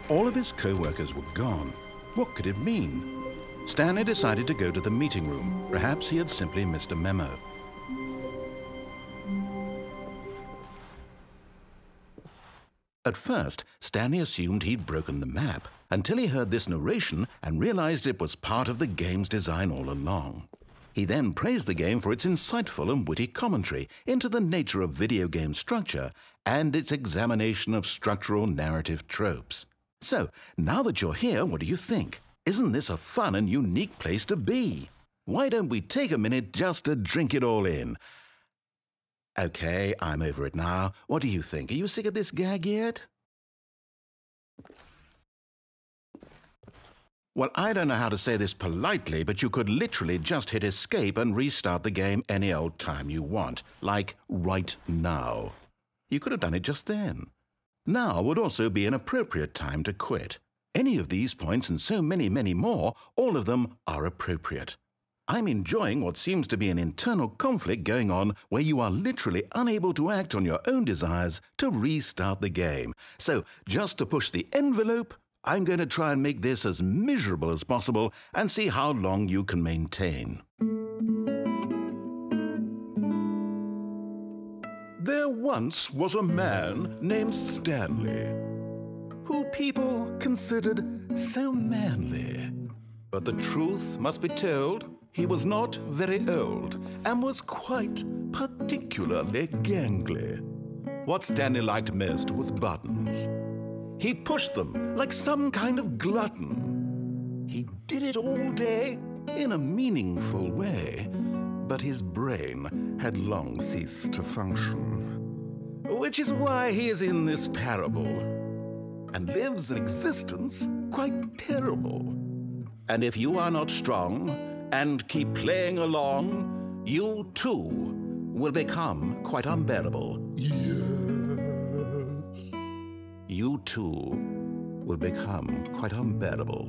All of his co-workers were gone. What could it mean? Stanley decided to go to the meeting room. Perhaps he had simply missed a memo. At first, Stanley assumed he'd broken the map until he heard this narration and realized it was part of the game's design all along. He then praised the game for its insightful and witty commentary into the nature of video game structure and its examination of structural narrative tropes. So, now that you're here, what do you think? Isn't this a fun and unique place to be? Why don't we take a minute just to drink it all in? Okay, I'm over it now. What do you think? Are you sick of this gag yet? Well, I don't know how to say this politely, but you could literally just hit escape and restart the game any old time you want, like right now. You could have done it just then. Now would also be an appropriate time to quit. Any of these points and so many, many more, all of them are appropriate. I'm enjoying what seems to be an internal conflict going on where you are literally unable to act on your own desires to restart the game. So, just to push the envelope, I'm going to try and make this as miserable as possible and see how long you can maintain. There once was a man named Stanley, who people considered so manly. But the truth must be told, he was not very old and was quite particularly gangly. What Stanley liked most was buttons. He pushed them like some kind of glutton. He did it all day in a meaningful way, but his brain had long ceased to function. Which is why he is in this parable and lives an existence quite terrible. And if you are not strong and keep playing along, you too will become quite unbearable. Yes. You too will become quite unbearable.